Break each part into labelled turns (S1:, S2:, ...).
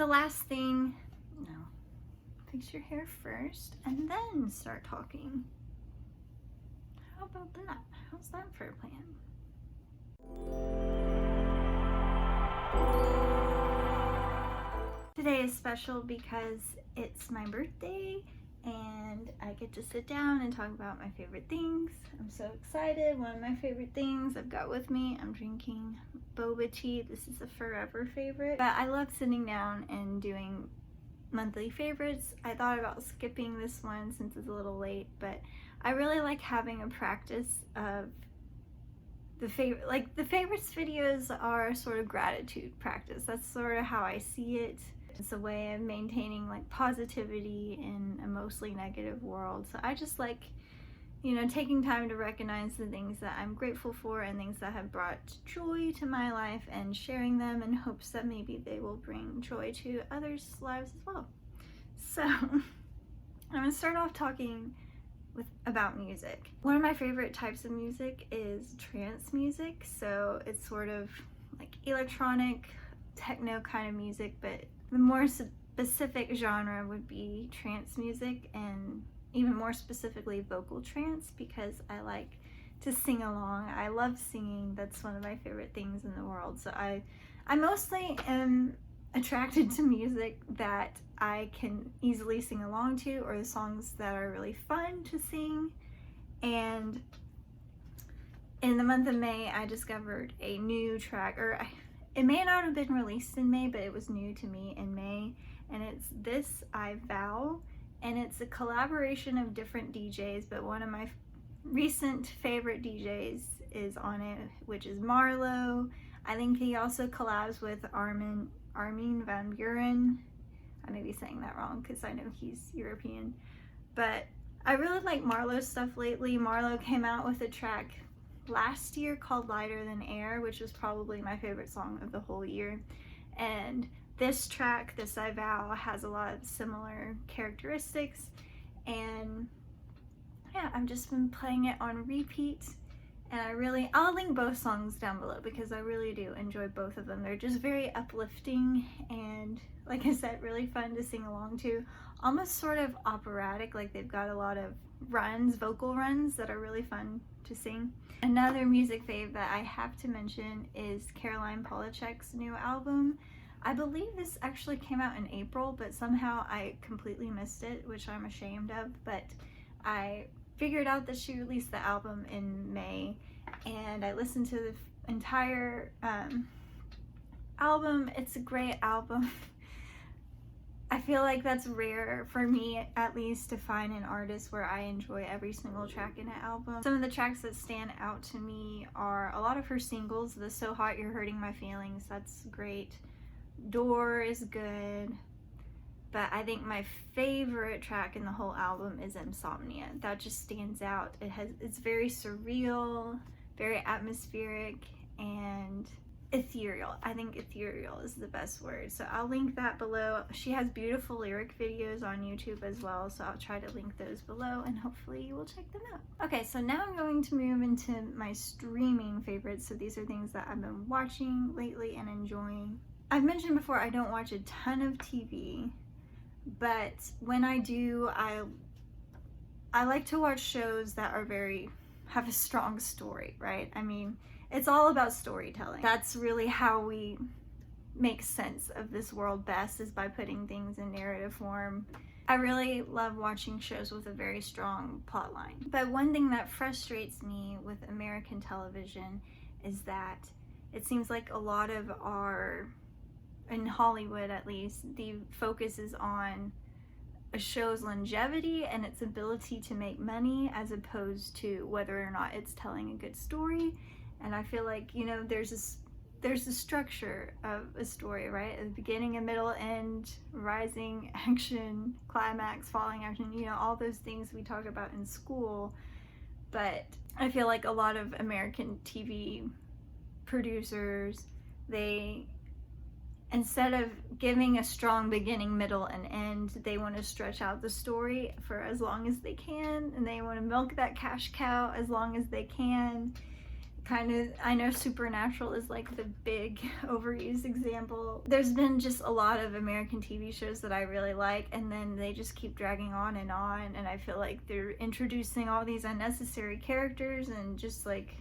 S1: last thing, no, fix your hair first and then start talking. How about that? How's that for a plan? Today is special because it's my birthday and I get to sit down and talk about my favorite things. I'm so excited. One of my favorite things I've got with me, I'm drinking boba tea. This is a forever favorite, but I love sitting down and doing monthly favorites. I thought about skipping this one since it's a little late, but I really like having a practice of the favorite, like the favorites videos are sort of gratitude practice. That's sort of how I see it. It's a way of maintaining like positivity in a mostly negative world. So I just like, you know, taking time to recognize the things that I'm grateful for and things that have brought joy to my life and sharing them in hopes that maybe they will bring joy to others' lives as well. So I'm gonna start off talking about music. One of my favorite types of music is trance music. So it's sort of like electronic, techno kind of music, but the more specific genre would be trance music, and even more specifically vocal trance, because I like to sing along. I love singing. That's one of my favorite things in the world. So I mostly am attracted to music that I can easily sing along to, or the songs that are really fun to sing. And in the month of May, I discovered a new track, it may not have been released in May, but it was new to me in May, and it's This I Vow, and it's a collaboration of different DJs, but one of my recent favorite DJs is on it, which is MaRlo. I think he also collabs with Armin van Buuren. I may be saying that wrong because I know he's European, but I really like MaRlo's stuff lately. MaRlo came out with a track last year called Lighter Than Air, which was probably my favorite song of the whole year. And this track, This I Vow, has a lot of similar characteristics, and yeah, I've just been playing it on repeat, and I'll link both songs down below because I really do enjoy both of them. They're just very uplifting and, like I said, really fun to sing along to. Almost sort of operatic, like they've got a lot of vocal runs that are really fun to sing. Another music fave that I have to mention is Polachek's new album. I believe this actually came out in April, but somehow I completely missed it, which I'm ashamed of, but I figured out that she released the album in May, and I listened to the entire album. It's a great album. I feel like that's rare for me, at least, to find an artist where I enjoy every single track in an album. Some of the tracks that stand out to me are a lot of her singles. The So Hot You're Hurting My Feelings, that's great. Door is good. But I think my favorite track in the whole album is Insomnia. That just stands out. It's very surreal, very atmospheric, and ethereal. I think ethereal is the best word. So I'll link that below. She has beautiful lyric videos on YouTube as well, so I'll try to link those below and hopefully you will check them out. Okay, so now I'm going to move into my streaming favorites. So these are things that I've been watching lately and enjoying. I've mentioned before I don't watch a ton of TV, but when I do, I like to watch shows that are have a strong story, right? I mean, it's all about storytelling. That's really how we make sense of this world best, is by putting things in narrative form. I really love watching shows with a very strong plot line. But one thing that frustrates me with American television is that it seems like a lot of in Hollywood at least, the focus is on a show's longevity and its ability to make money, as opposed to whether or not it's telling a good story. And I feel like, you know, there's a structure of a story, right? At the beginning, a middle, end, rising action, climax, falling action, you know, all those things we talk about in school. But I feel like a lot of American TV producers, instead of giving a strong beginning, middle, and end, they want to stretch out the story for as long as they can, and they want to milk that cash cow as long as they can. I know Supernatural is like the big overused example. There's been just a lot of American TV shows that I really like, and then they just keep dragging on, and I feel like they're introducing all these unnecessary characters and just like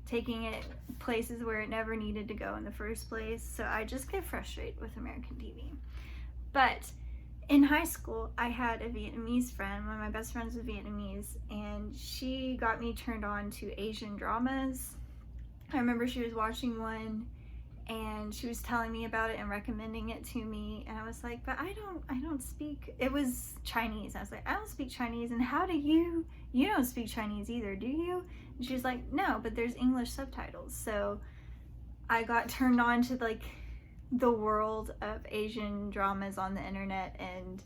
S1: taking it places where it never needed to go in the first place. So I just get frustrated with American TV. But in high school, I had a Vietnamese friend. One of my best friends was Vietnamese, and she got me turned on to Asian dramas. I remember she was watching one and she was telling me about it and recommending it to me, and I was like, but I don't speak, it was Chinese. I was like, I don't speak Chinese, and how do you don't speak Chinese either, do you? And she was like, no, but there's English subtitles. So I got turned on to like the world of Asian dramas on the internet, and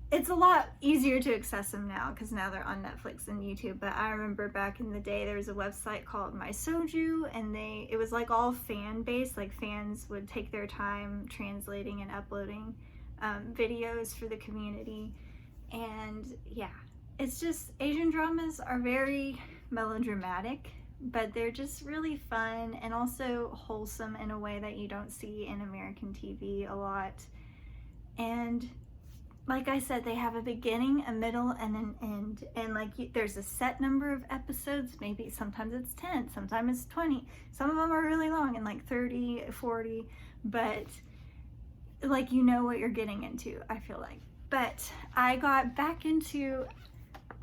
S1: it's a lot easier to access them now because now they're on Netflix and YouTube. But I remember back in the day there was a website called My Soju, and it was like all fan based, like fans would take their time translating and uploading videos for the community. And yeah, it's just, Asian dramas are very melodramatic, but they're just really fun and also wholesome in a way that you don't see in American TV a lot. And like I said, they have a beginning, a middle, and an end. And like there's a set number of episodes, maybe sometimes it's 10, sometimes it's 20. Some of them are really long and like 30, 40, but like you know what you're getting into, I feel like. But I got back into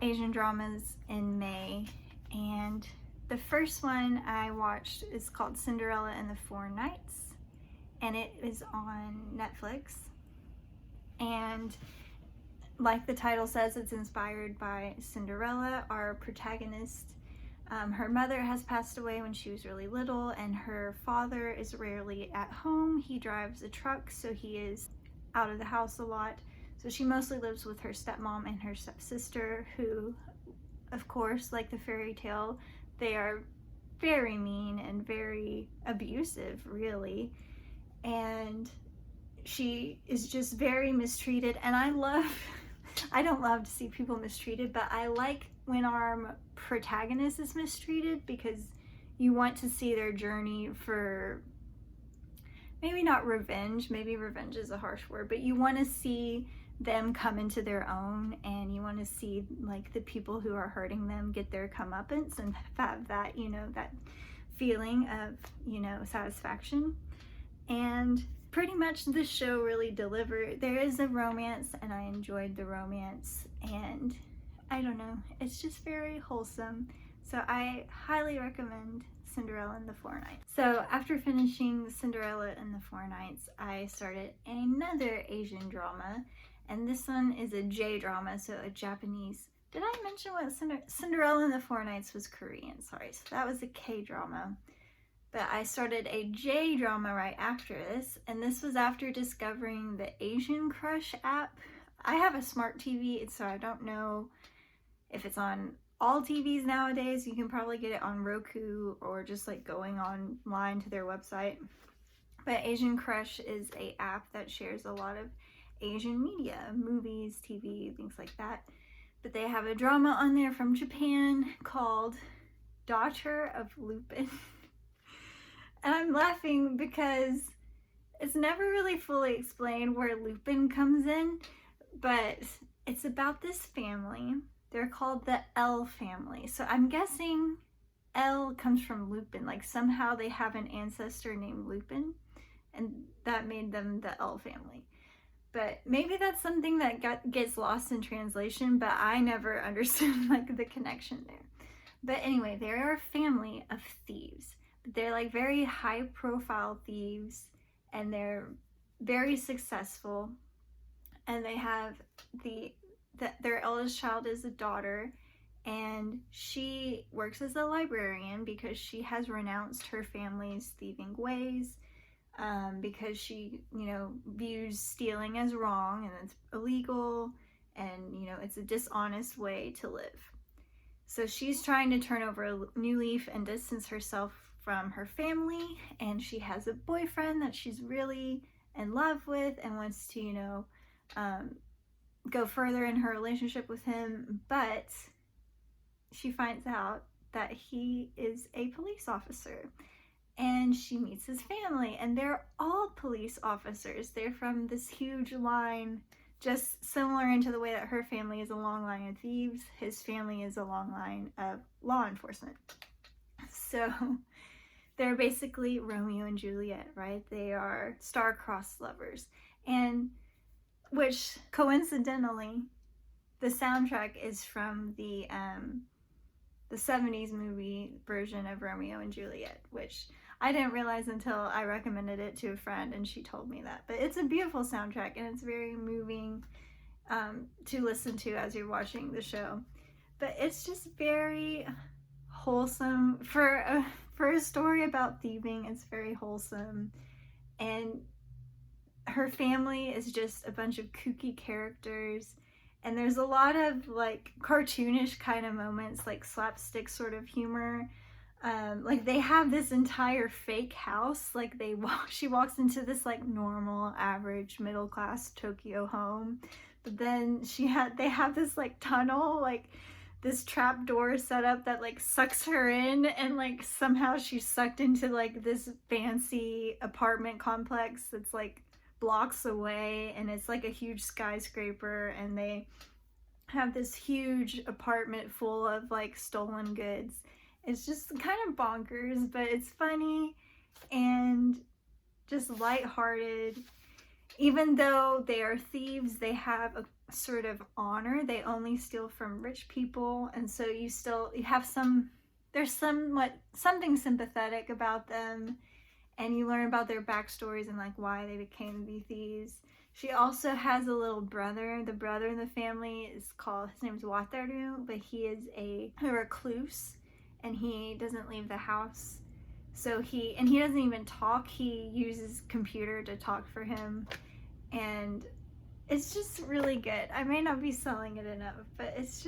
S1: Asian dramas in May, and the first one I watched is called Cinderella and the Four Knights, and it is on Netflix. And like the title says, it's inspired by Cinderella, our protagonist. Her mother has passed away when she was really little, and her father is rarely at home. He drives a truck, so he is out of the house a lot. So she mostly lives with her stepmom and her stepsister, who, of course, like the fairy tale, they are very mean and very abusive, really. And she is just very mistreated, and I don't love to see people mistreated, but I like when our protagonist is mistreated because you want to see their journey for, maybe not revenge, maybe revenge is a harsh word, but you want to see them come into their own, and you want to see like the people who are hurting them get their comeuppance and have that, you know, that feeling of, you know, satisfaction. And pretty much the show really delivered. There is a romance, and I enjoyed the romance, and I don't know, it's just very wholesome. So I highly recommend Cinderella and the Four Knights. So after finishing Cinderella and the Four Knights, I started another Asian drama, and this one is a J-drama, so a Japanese. Did I mention what Cinderella and the Four Knights was Korean? Sorry, so that was a K-drama. But I started a J-drama right after this, and this was after discovering the Asian Crush app. I have a smart TV, so I don't know if it's on all TVs nowadays. You can probably get it on Roku or just like going online to their website. But Asian Crush is an app that shares a lot of Asian media, movies, TV, things like that. But they have a drama on there from Japan called Daughter of Lupin. And I'm laughing because it's never really fully explained where Lupin comes in, but it's about this family. They're called the L family. So I'm guessing L comes from Lupin, like somehow they have an ancestor named Lupin, and that made them the L family. But maybe that's something that gets lost in translation, but I never understood like the connection there. But anyway, they are a family of thieves. They're like very high profile thieves, and they're very successful, and they have their eldest child is a daughter, and she works as a librarian because she has renounced her family's thieving ways, because she, you know, views stealing as wrong and it's illegal, and, you know, it's a dishonest way to live. So she's trying to turn over a new leaf and distance herself from her family, and she has a boyfriend that she's really in love with and wants to, you know, go further in her relationship with him, but she finds out that he is a police officer. And she meets his family, and they're all police officers. They're from this huge line, just similar into the way that her family is a long line of thieves. His family is a long line of law enforcement. So they're basically Romeo and Juliet, right? They are star-crossed lovers. And which, coincidentally, the soundtrack is from the 70s movie version of Romeo and Juliet, which I didn't realize until I recommended it to a friend and she told me that. But it's a beautiful soundtrack and it's very moving to listen to as you're watching the show. But it's just very wholesome. For a story about thieving, it's very wholesome. And her family is just a bunch of kooky characters. And there's a lot of like cartoonish kind of moments, like slapstick sort of humor. Like they have this entire fake house. Like she walks into this like normal, average, middle class Tokyo home, but then they have this like tunnel, like this trap door set up that like sucks her in, and like somehow she's sucked into like this fancy apartment complex that's like blocks away, and it's like a huge skyscraper, and they have this huge apartment full of like stolen goods. It's just kind of bonkers, but it's funny and just lighthearted. Even though they are thieves, they have a sort of honor. They only steal from rich people, and so you have there's something sympathetic about them, and you learn about their backstories and like why they became to be thieves. She also has a little brother. The brother in the family his name's Wataru, but he is a recluse and he doesn't leave the house. So he doesn't even talk. He uses computer to talk for him, and it's just really good. I may not be selling it enough, but it's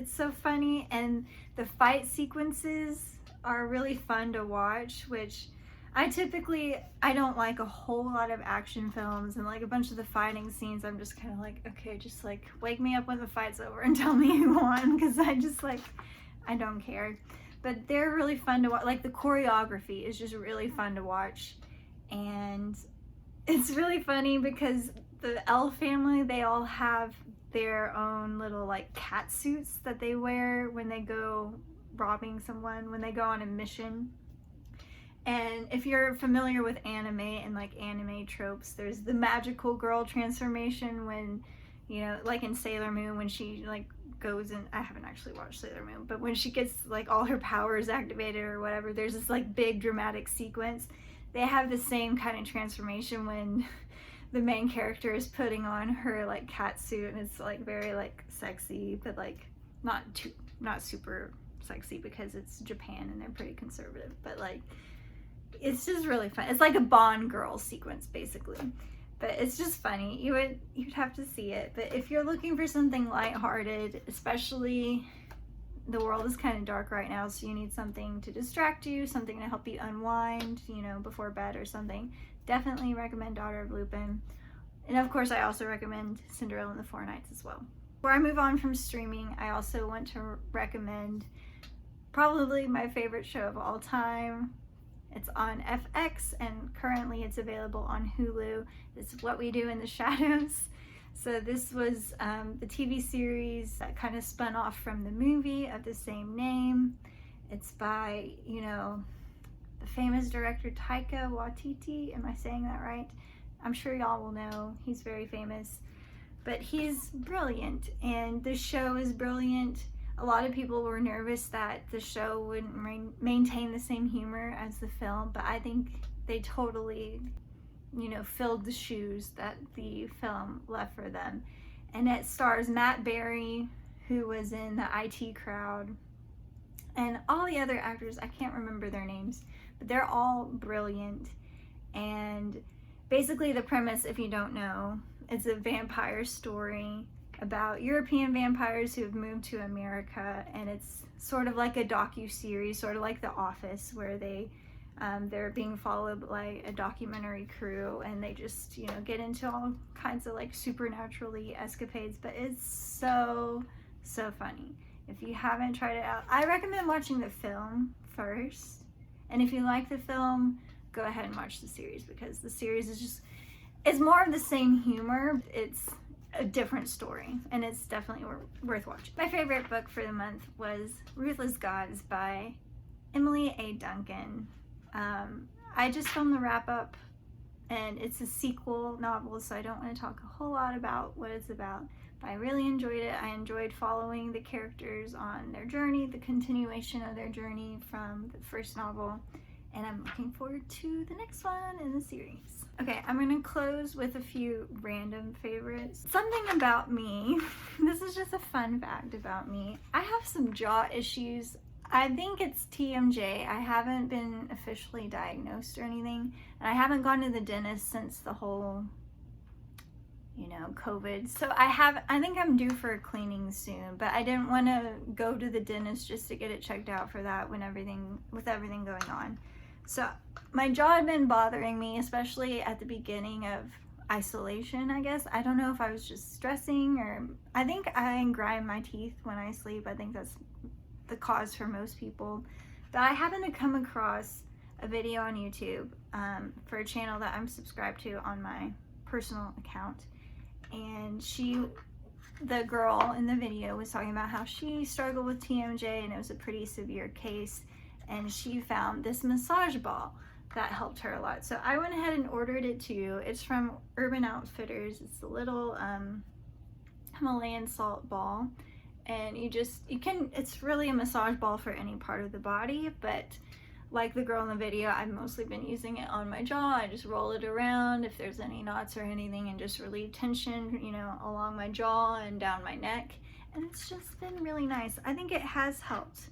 S1: so funny, and the fight sequences are really fun to watch, which I don't like a whole lot of action films, and like a bunch of the fighting scenes, I'm just kind of like, okay, just like wake me up when the fight's over and tell me who won, because I don't care. But they're really fun to watch. Like the choreography is just really fun to watch, and it's really funny because the L family, they all have their own little like cat suits that they wear when they go robbing someone, when they go on a mission. And if you're familiar with anime and like anime tropes, there's the magical girl transformation when, you know, like in Sailor Moon, when she like goes in, I haven't actually watched Sailor Moon, but when she gets like all her powers activated or whatever, there's this like big dramatic sequence. They have the same kind of transformation when the main character is putting on her like cat suit, and it's like very like sexy, but like not super sexy because it's Japan and they're pretty conservative, but like it's just really fun. It's like a Bond girl sequence basically, but it's just funny. You'd have to see it. But if you're looking for something lighthearted, especially the world is kind of dark right now, so you need something to distract you, something to help you unwind, you know, before bed or something, definitely recommend Daughter of Lupin. And of course I also recommend Cinderella and the Four Knights as well. Before I move on from streaming, I also want to recommend probably my favorite show of all time. It's on FX and currently it's available on Hulu. It's What We Do in the Shadows. So this was the TV series that kind of spun off from the movie of the same name. It's by, you know, the famous director Taika Waititi. Am I saying that right? I'm sure y'all will know. He's very famous. But he's brilliant, and the show is brilliant. A lot of people were nervous that the show wouldn't maintain the same humor as the film, but I think they totally, you know, filled the shoes that the film left for them. And it stars Matt Berry, who was in the IT Crowd, and all the other actors, I can't remember their names, but they're all brilliant. And basically the premise, if you don't know, it's a vampire story about European vampires who have moved to America, and it's sort of like a docu-series, sort of like The Office, where they're being followed by a documentary crew, and they just, you know, get into all kinds of like supernaturally escapades. But it's so funny. If you haven't tried it out, I recommend watching the film first. And if you like the film, go ahead and watch the series, because the series is just, it's more of the same humor. It's a different story, and it's definitely worth watching. My favorite book for the month was Ruthless Gods by Emily A. Duncan. I just filmed the wrap-up, and it's a sequel novel, so I don't want to talk a whole lot about what it's about, but I really enjoyed it. I enjoyed following the characters on their journey, the continuation of their journey from the first novel, and I'm looking forward to the next one in the series. Okay, I'm gonna close with a few random favorites. Something about me, this is just a fun fact about me. I have some jaw issues. I think it's TMJ. I haven't been officially diagnosed or anything, and I haven't gone to the dentist since the whole, you know, COVID. So I think I'm due for a cleaning soon, but I didn't want to go to the dentist just to get it checked out for that with everything going on. So my jaw had been bothering me, especially at the beginning of isolation, I guess. I don't know if I was just stressing, or I think I grind my teeth when I sleep. I think that's the cause for most people. But I happened to come across a video on YouTube for a channel that I'm subscribed to on my personal account, and the girl in the video was talking about how she struggled with TMJ, and it was a pretty severe case, and she found this massage ball that helped her a lot. So I went ahead and ordered it too. It's from Urban Outfitters. It's a little Himalayan salt ball, and it's really a massage ball for any part of the body, but like the girl in the video, I've mostly been using it on my jaw. I just roll it around if there's any knots or anything, and just relieve tension, you know, along my jaw and down my neck. And it's just been really nice. I think it has helped.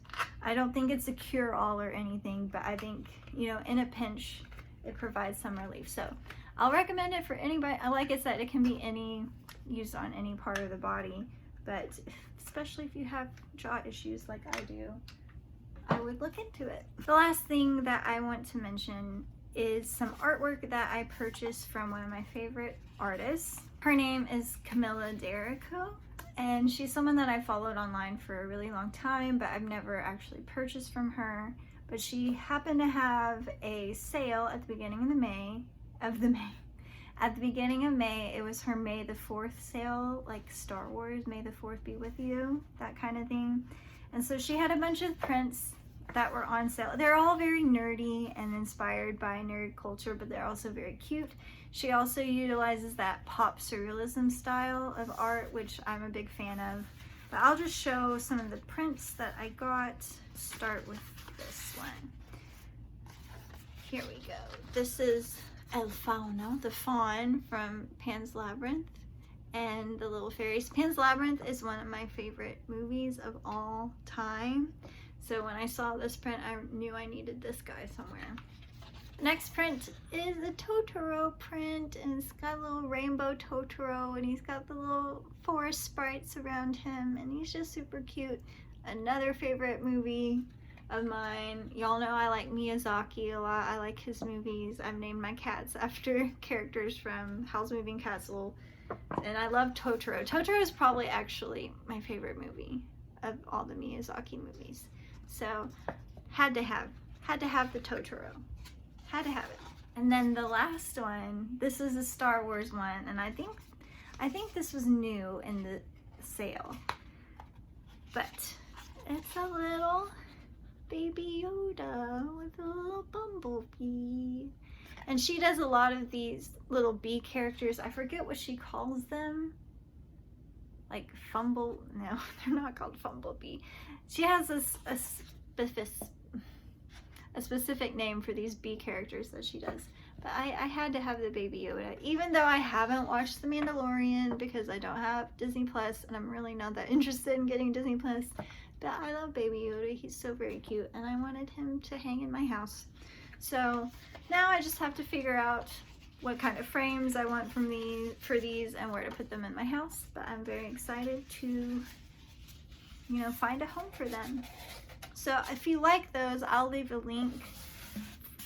S1: I don't think it's a cure-all or anything, but I think, you know, in a pinch, it provides some relief. So I'll recommend it for anybody. Like I said, it can be used on any part of the body, but especially if you have jaw issues like I do, I would look into it. The last thing that I want to mention is some artwork that I purchased from one of my favorite artists. Her name is Camilla D'Errico, and she's someone that I followed online for a really long time, but I've never actually purchased from her. But she happened to have a sale at the beginning of May. At the beginning of May, it was her May the 4th sale, like Star Wars, May the 4th be with you, that kind of thing. And so she had a bunch of prints that were on sale. They're all very nerdy and inspired by nerd culture, but they're also very cute. She also utilizes that pop surrealism style of art, which I'm a big fan of. But I'll just show some of the prints that I got. Start with this one. Here we go. This is El Fauno, the fawn from Pan's Labyrinth, and the little fairies. Pan's Labyrinth is one of my favorite movies of all time. So when I saw this print, I knew I needed this guy somewhere. The next print is a Totoro print, and it's got a little rainbow Totoro, and he's got the little forest sprites around him, and he's just super cute. Another favorite movie of mine. Y'all know I like Miyazaki a lot. I like his movies. I've named my cats after characters from Howl's Moving Castle, and I love Totoro. Totoro is probably actually my favorite movie of all the Miyazaki movies. So had to have the Totoro. Had to have it. And then the last one, this is a Star Wars one, and I think this was new in the sale. But it's a little baby Yoda with a little bumblebee. And she does a lot of these little bee characters. I forget what she calls them. Like no, they're not called Fumblebee. She has a specific name for these bee characters that she does. But I had to have the baby Yoda, even though I haven't watched The Mandalorian because I don't have Disney Plus, and I'm really not that interested in getting Disney Plus. But I love baby Yoda. He's so very cute, and I wanted him to hang in my house. So now I just have to figure out what kind of frames I want for these and where to put them in my house. But I'm very excited to, you know, find a home for them. So if you like those, I'll leave a link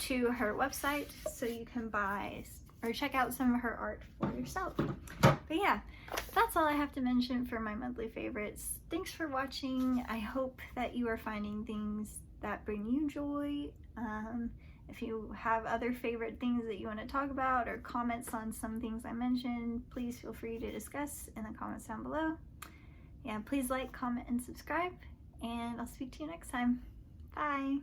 S1: to her website so you can buy or check out some of her art for yourself. But yeah, that's all I have to mention for my monthly favorites. Thanks for watching. I hope that you are finding things that bring you joy. If you have other favorite things that you want to talk about or comments on some things I mentioned, please feel free to discuss in the comments down below. Yeah, please like, comment, and subscribe, and I'll speak to you next time. Bye!